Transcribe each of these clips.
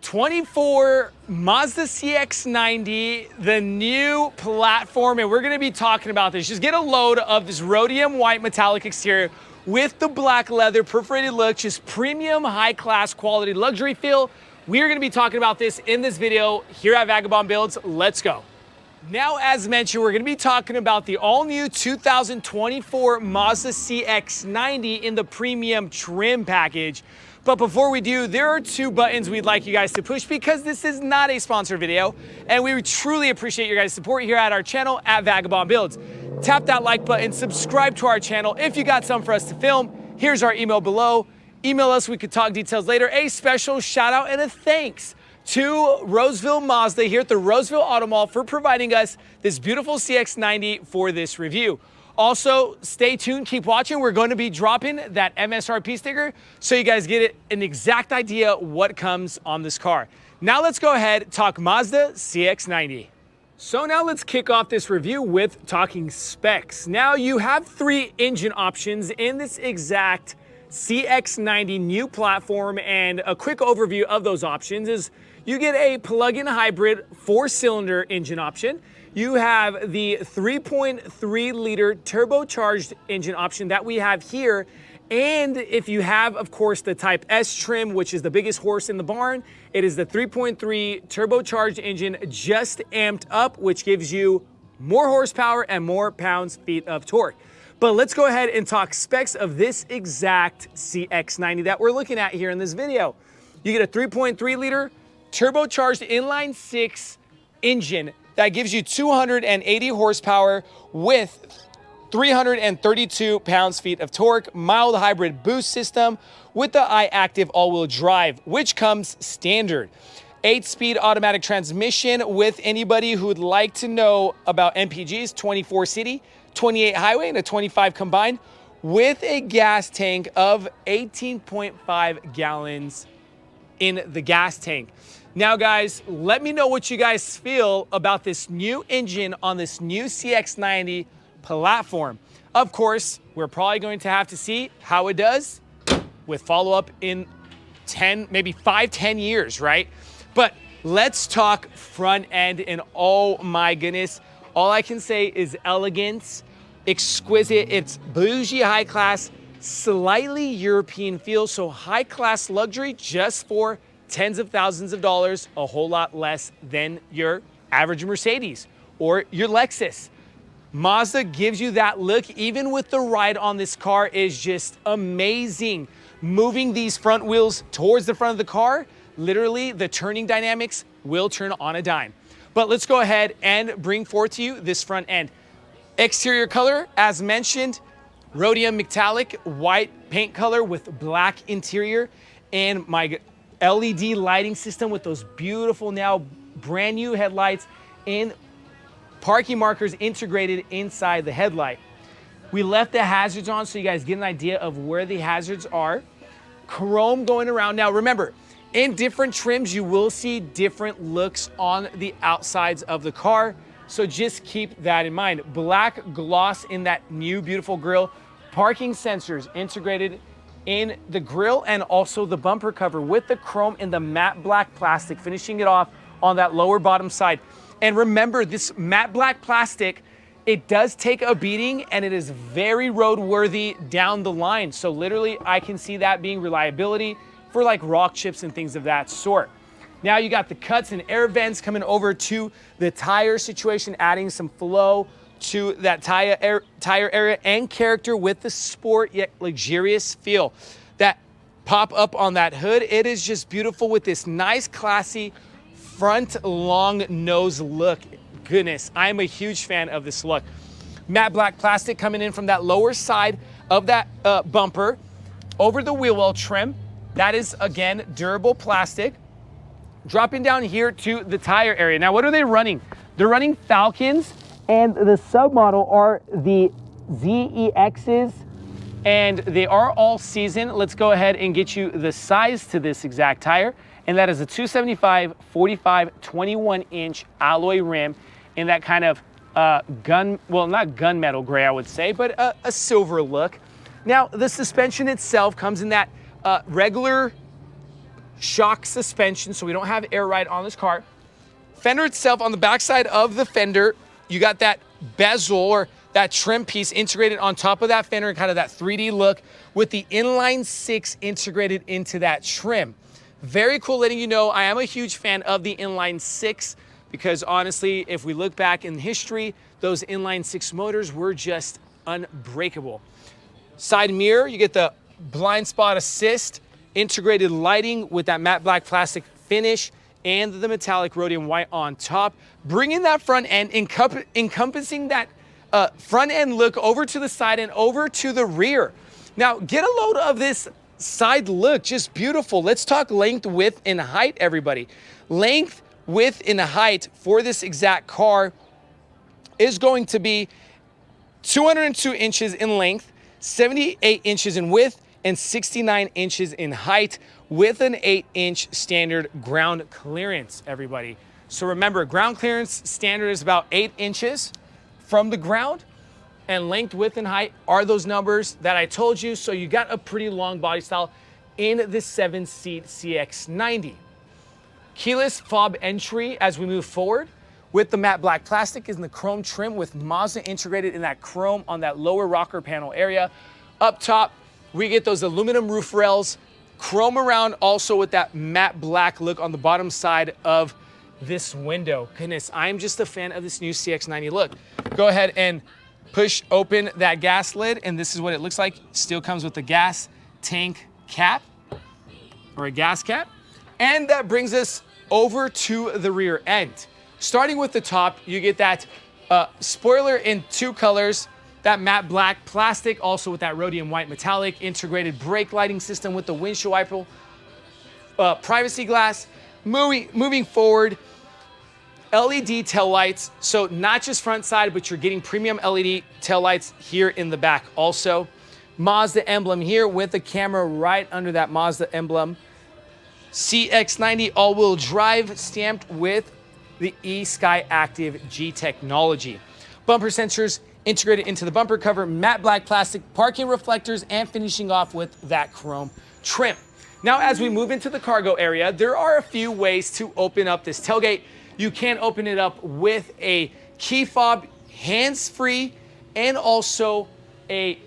2024 Mazda CX-90, the new platform, and we're gonna be talking about this. Just get a load of this rhodium white metallic exterior with the black leather perforated look, just premium high class quality luxury feel. We are gonna be talking about this in this video here at Vagabond Builds. Let's go. Now, as mentioned, we're gonna be talking about the all-new 2024 Mazda CX-90 in the premium trim package. But before we do, there are two buttons we'd like you guys to push because this is not a sponsored video, and we truly appreciate your guys' support here at our channel at Vagabond Builds. Tap that like button, subscribe to our channel if you got something for us to film. Here's our email below. Email us, we could talk details later. A special shout out and a thanks to Roseville Mazda here at the Roseville Auto Mall for providing us this beautiful CX-90 for this review. Also, stay tuned, keep watching. We're going to be dropping that MSRP sticker so you guys get an exact idea what comes on this car. Now let's go ahead and talk Mazda CX-90. So now let's kick off this review with talking specs. Now you have three engine options in this exact CX-90 new platform, and a quick overview of those options is you get a plug-in hybrid 4-cylinder engine option. You have the 3.3 liter turbocharged engine option that we have here. And if you have, of course, the Type S trim, which is the biggest horse in the barn, it is the 3.3 turbocharged engine just amped up, which gives you more horsepower and more pounds-feet of torque. But let's go ahead and talk specs of this exact CX-90 that we're looking at here in this video. You get a 3.3 liter turbocharged inline-six engine that gives you 280 horsepower with 332 pounds-feet of torque, mild hybrid boost system with the iActive all-wheel drive, which comes standard. 8-speed automatic transmission with anybody who would like to know about MPGs, 24 city, 28 highway, and a 25 combined, with a gas tank of 18.5 gallons in the gas tank. Now guys, let me know what you guys feel about this new engine on this new CX-90 platform. Of course, we're probably going to have to see how it does with follow-up in 10, maybe 5-10 years, right? But let's talk front end, and oh my goodness, all I can say is elegance, exquisite. It's bougie high class, slightly European feel, so high class luxury just for tens of thousands of dollars, a whole lot less than your average Mercedes or your Lexus. Mazda gives you that look. Even with the ride on this car is just amazing. Moving these front wheels towards the front of the car, literally the turning dynamics will turn on a dime. But let's go ahead and bring forth to you this front end. Exterior color, as mentioned, rhodium metallic white paint color with black interior, and my LED lighting system with those beautiful now brand new headlights and parking markers integrated inside the headlight. We left the hazards on so you guys get an idea of where the hazards are. Chrome going around. Now remember, in different trims, you will see different looks on the outsides of the car. So just keep that in mind. Black gloss in that new beautiful grille. Parking sensors integrated in the grille and also the bumper cover with the chrome and the matte black plastic, finishing it off on that lower bottom side. And remember, this matte black plastic, it does take a beating and it is very roadworthy down the line. So literally I can see that being reliability for like rock chips and things of that sort. Now you got the cuts and air vents coming over to the tire situation, adding some flow to that tire area and character with the sport yet luxurious feel that pop up on that hood. It is just beautiful with this nice classy front long nose look. Goodness, I am a huge fan of this look. Matte black plastic coming in from that lower side of that bumper over the wheel well trim. That is again durable plastic. Dropping down here to the tire area. Now what are they running? They're running Falcons, and the submodel are the ZEXs, and they are all season. Let's go ahead and get you the size to this exact tire, and that is a 275 45 21-inch alloy rim in that kind of not gunmetal gray, I would say, but a silver look. Now, the suspension itself comes in that regular shock suspension, so we don't have air ride on this car. Fender itself, on the backside of the fender, you got that bezel or that trim piece integrated on top of that fender, and kind of that 3D look with the inline-six integrated into that trim. Very cool, letting you know I am a huge fan of the inline-six, because honestly, if we look back in history, those inline-six motors were just unbreakable. Side mirror, you get the blind spot assist, integrated lighting with that matte black plastic finish, and the metallic rhodium white on top, bringing that front end, encompassing that front end look over to the side and over to the rear. Now, get a load of this side look, just beautiful. Let's talk length, width, and height, everybody. Length, width, and height for this exact car is going to be 202 inches in length, 78 inches in width, and 69 inches in height, with an 8-inch standard ground clearance, everybody. So remember, ground clearance standard is about 8 inches from the ground, and length, width, and height are those numbers that I told you. So you got a pretty long body style in the 7-seat CX-90. Keyless fob entry as we move forward with the matte black plastic is in the chrome trim with Mazda integrated in that chrome on that lower rocker panel area. Up top, we get those aluminum roof rails, chrome around also with that matte black look on the bottom side of this window. Goodness, I'm just a fan of this new CX-90 look. Go ahead and push open that gas lid, and this is what it looks like. Still comes with the gas tank cap, or a gas cap. And that brings us over to the rear end. Starting with the top, you get that spoiler in two colors, that matte black plastic, also with that rhodium white metallic, integrated brake lighting system with the windshield wiper, privacy glass. Moving forward, LED tail lights. So not just front side, but you're getting premium LED tail lights here in the back also. Mazda emblem here with the camera right under that Mazda emblem. CX-90 all-wheel drive stamped with the eSky Active G technology. Bumper sensors integrated into the bumper cover, matte black plastic, parking reflectors, and finishing off with that chrome trim. Now, as we move into the cargo area, there are a few ways to open up this tailgate. You can open it up with a key fob, hands-free, and also a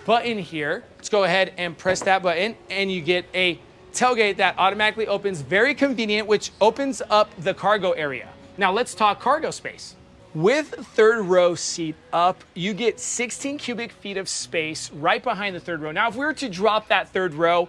button here. Let's go ahead and press that button, and you get a tailgate that automatically opens, very convenient, which opens up the cargo area. Now let's talk cargo space. With third row seat up, you get 16 cubic feet of space right behind the third row. Now, if we were to drop that third row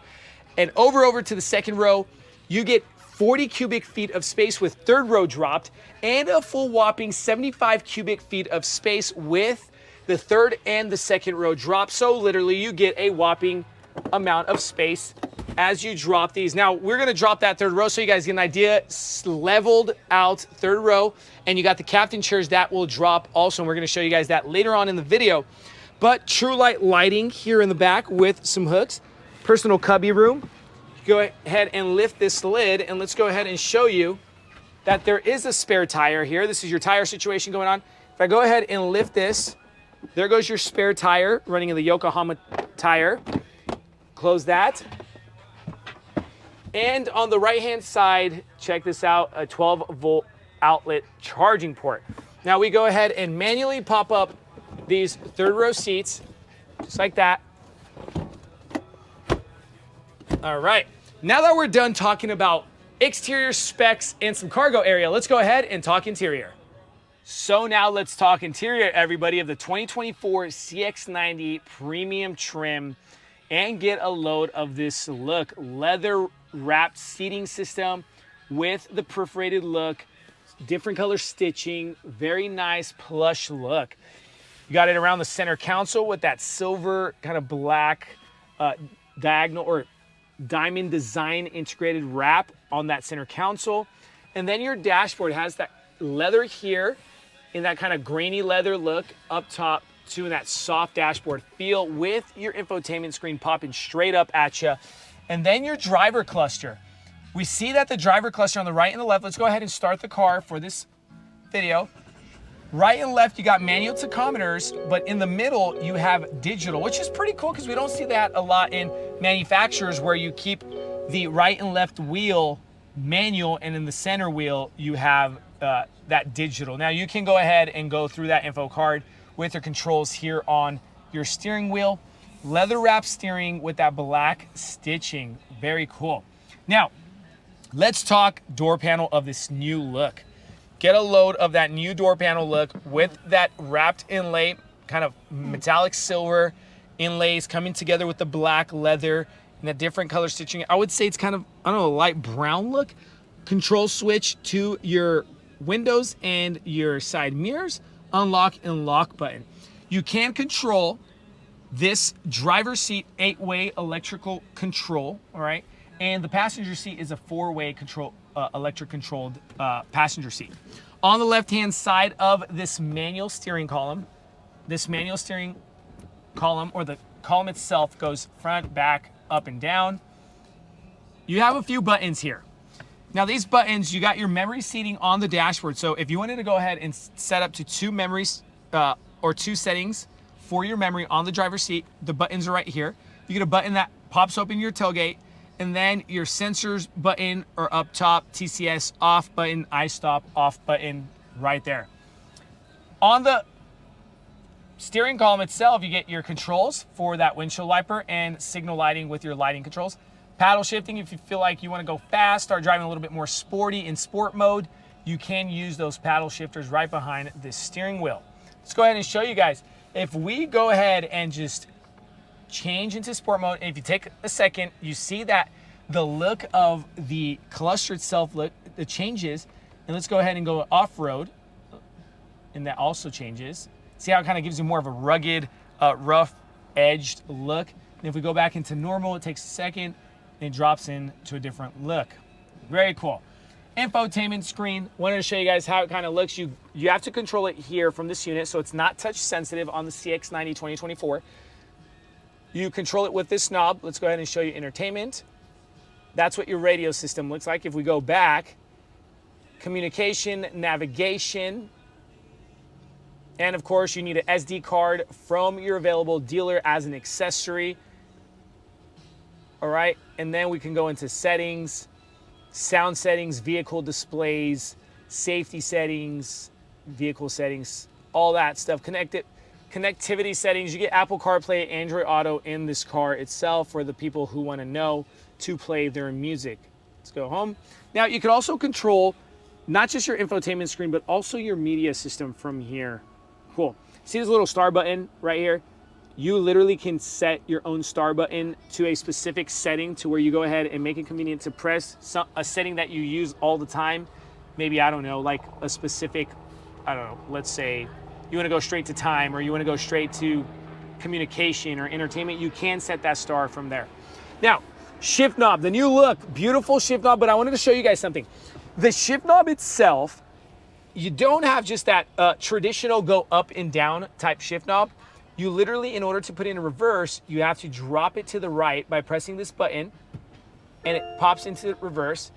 and over to the second row, you get 40 cubic feet of space with third row dropped, and a full whopping 75 cubic feet of space with the third and the second row dropped. So literally you get a whopping amount of space as you drop these. Now, we're gonna drop that third row so you guys get an idea. Leveled out third row, and you got the captain chairs that will drop also, and we're gonna show you guys that later on in the video. But true light lighting here in the back with some hooks. Personal cubby room. Go ahead and lift this lid, and let's go ahead and show you that there is a spare tire here. This is your tire situation going on. If I go ahead and lift this, there goes your spare tire running in the Yokohama tire. Close that. And on the right-hand side, check this out, a 12-volt outlet charging port. Now we go ahead and manually pop up these third row seats, just like that. All right, now that we're done talking about exterior specs and some cargo area, let's go ahead and talk interior. So now let's talk interior, everybody, of the 2024 CX-90 premium trim, and get a load of this look. Leather wrapped seating system with the perforated look, different color stitching, very nice plush look. You got it around the center console with that silver kind of black diagonal or diamond design integrated wrap on that center console. And then your dashboard has that leather here in that kind of grainy leather look up top to that soft dashboard feel with your infotainment screen popping straight up at you. And then your driver cluster. We see that the driver cluster on the right and the left. Let's go ahead and start the car for this video. Right and left, you got manual tachometers, but in the middle, you have digital, which is pretty cool because we don't see that a lot in manufacturers where you keep the right and left wheel manual, and in the center wheel you have that digital. Now you can go ahead and go through that info card with your controls here on your steering wheel. Leather wrap steering with that black stitching, very cool. Now let's talk door panel of this new look. Get a load of that new door panel look with that wrapped inlay, kind of metallic silver inlays coming together with the black leather and that different color stitching. I would say it's kind of, I don't know, a light brown look. Control switch to your windows and your side mirrors, unlock and lock button. You can control this driver's seat 8-way electrical control, all right? And the passenger seat is a 4-way control, electric controlled passenger seat. On the left-hand side of this manual steering column, or the column itself goes front, back, up, and down. You have a few buttons here. Now these buttons, you got your memory seating on the dashboard. So if you wanted to go ahead and set up to 2 memories or 2 settings for your memory on the driver's seat, the buttons are right here. You get a button that pops open your tailgate, and then your sensors button are up top, TCS off button, iStop off button right there. On the steering column itself, you get your controls for that windshield wiper and signal lighting with your lighting controls. Paddle shifting, if you feel like you want to go fast, start driving a little bit more sporty in sport mode, you can use those paddle shifters right behind this steering wheel. Let's go ahead and show you guys. If we go ahead and just change into sport mode, and if you take a second, you see that the look of the cluster itself, the changes. And let's go ahead and go off-road, and that also changes. See how it kind of gives you more of a rugged, rough edged look. And if we go back into normal, it takes a second, and it drops into a different look. Very cool. Infotainment screen. Wanted to show you guys how it kind of looks. You have to control it here from this unit, so it's not touch sensitive on the CX-90 2024. You control it with this knob. Let's go ahead and show you entertainment. That's what your radio system looks like. If we go back, communication, navigation, and of course you need an SD card from your available dealer as an accessory. All right, and then we can go into settings, sound settings, vehicle displays, safety settings, vehicle settings, all that stuff. Connectivity settings. You get Apple CarPlay, Android Auto in this car itself for the people who want to know to play their music. Let's go home. Now you can also control not just your infotainment screen, but also your media system from here. Cool. See this little star button right here? You literally can set your own star button to a specific setting to where you go ahead and make it convenient to press a setting that you use all the time. Maybe, I don't know, like a specific, I don't know, let's say you want to go straight to time, or you want to go straight to communication or entertainment. You can set that star from there. Now, shift knob, the new look, beautiful shift knob, but I wanted to show you guys something. The shift knob itself, you don't have just that traditional go up and down type shift knob. You literally, in order to put it in reverse, you have to drop it to the right by pressing this button, and it pops into reverse.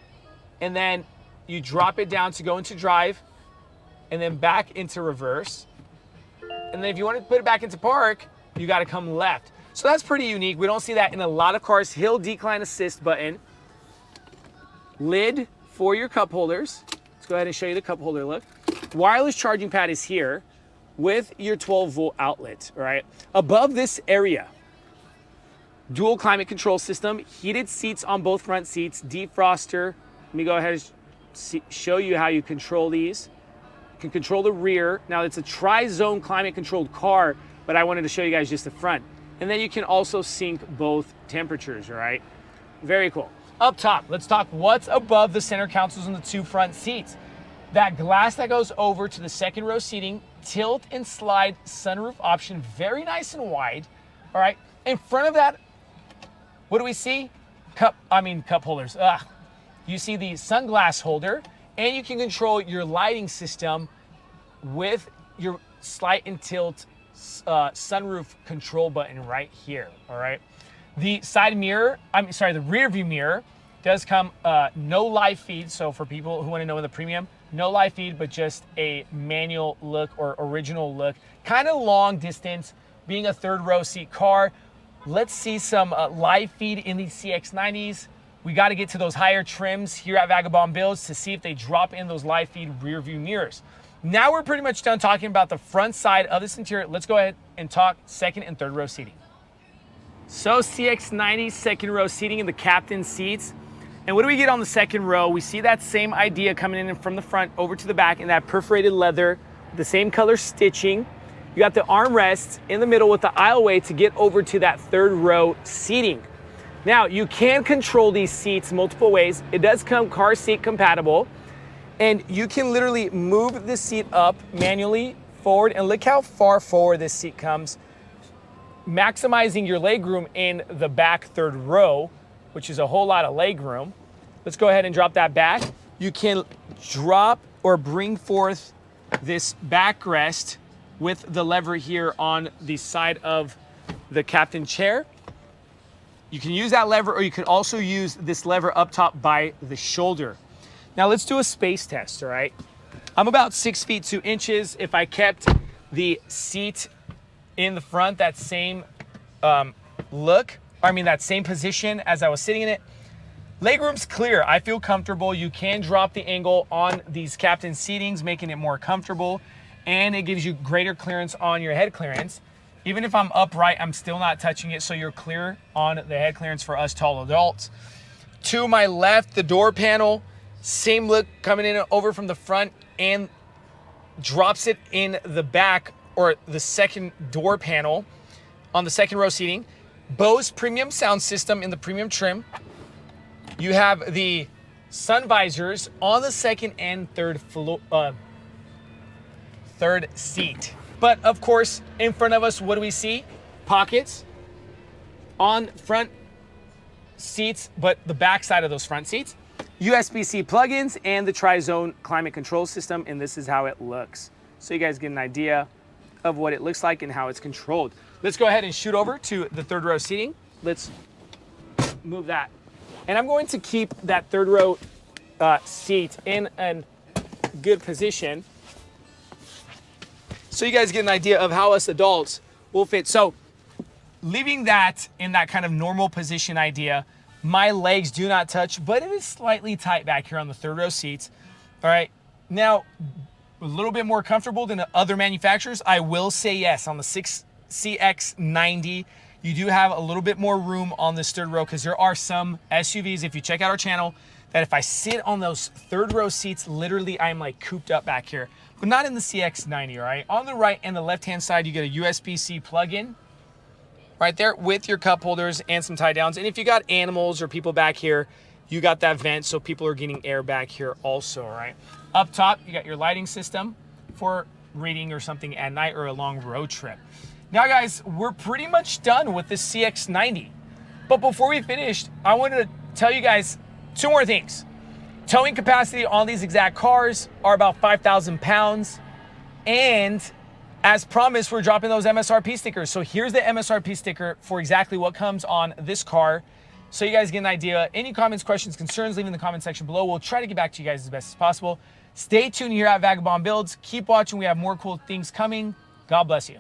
And then you drop it down to go into drive, and then back into reverse. And then if you want to put it back into park, you got to come left. So that's pretty unique. We don't see that in a lot of cars. Hill decline assist button. Lid for your cup holders. Let's go ahead and show you the cup holder look. Wireless charging pad is here with your 12-volt outlet, all right? Above this area, dual climate control system, heated seats on both front seats, defroster. Let me go ahead and show you how you control these. You can control the rear. Now, it's a tri-zone climate-controlled car, but I wanted to show you guys just the front. And then you can also sync both temperatures, all right? Very cool. Up top, let's talk what's above the center consoles and the 2 front seats. That glass that goes over to the second row seating, tilt and slide sunroof option, very nice and wide, all right? In front of that, what do we see? Cup holders. You see the sunglass holder, and you can control your lighting system with your slide and tilt sunroof control button right here, all right? The side mirror, the rear view mirror does come no live feed. So for people who want to know in the premium, no live feed, but just a manual look or original look. Kind of long distance, being a 3rd row seat car. Let's see some live feed in these CX-90s. we got to get to those higher trims here at Vagabond Builds to see if they drop in those live feed rear view mirrors. Now we're pretty much done talking about the front side of this interior. Let's go ahead and talk second and third row seating. So CX-90 second row seating in the captain seats. And what do we get on the second row? We see that same idea coming in from the front over to the back in that perforated leather, the same color stitching. You got the armrests in the middle with the aisleway to get over to that third row seating. Now, you can control these seats multiple ways. It does come car seat compatible, and you can literally move the seat up manually forward, and look how far forward this seat comes, maximizing your legroom in the back third row, which is a whole lot of leg room. Let's go ahead and drop that back. You can drop or bring forth this backrest with the lever here on the side of the captain chair. You can use that lever, or you can also use this lever up top by the shoulder. Now let's do a space test, all right? I'm about 6 feet 2 inches. If I kept the seat in the front, that same that same position as I was sitting in it, legroom's clear. I feel comfortable. You can drop the angle on these captain seatings, making it more comfortable, and it gives you greater clearance on your head clearance. Even if I'm upright, I'm still not touching it, so you're clear on the head clearance for us tall adults. To my left, the door panel, same look coming in over from the front, and drops it in the back, or the second door panel on the second row seating. Bose premium sound system in the premium trim. You have the sun visors on the second and third seat. But of course, in front of us, what do we see? Pockets on front seats, but the back side of those front seats. USB-C plugins and the tri-zone climate control system, and this is how it looks. So you guys get an idea of what it looks like and how it's controlled. Let's go ahead and shoot over to the third row seating. Let's move that. And I'm going to keep that third row seat in a good position, so you guys get an idea of how us adults will fit. So leaving that in that kind of normal position idea, my legs do not touch, but it is slightly tight back here on the third row seats. All right, now a little bit more comfortable than other manufacturers. I will say yes, on the CX-90, you do have a little bit more room on this third row, because there are some SUVs, if you check out our channel, that if I sit on those third row seats, literally I'm like cooped up back here. But not in the CX-90, all right? On the right and the left-hand side, you get a USB-C plug-in right there with your cup holders and some tie downs. And if you got animals or people back here, you got that vent, so people are getting air back here also, all right? Up top, you got your lighting system for reading or something at night or a long road trip. Now, guys, we're pretty much done with the CX-90. But before we finished, I wanted to tell you guys 2 more things. Towing capacity on these exact cars are about 5,000 pounds. And as promised, we're dropping those MSRP stickers. So here's the MSRP sticker for exactly what comes on this car, so you guys get an idea. Any comments, questions, concerns, leave in the comment section below. We'll try to get back to you guys as best as possible. Stay tuned here at Vagabond Builds. Keep watching. We have more cool things coming. God bless you.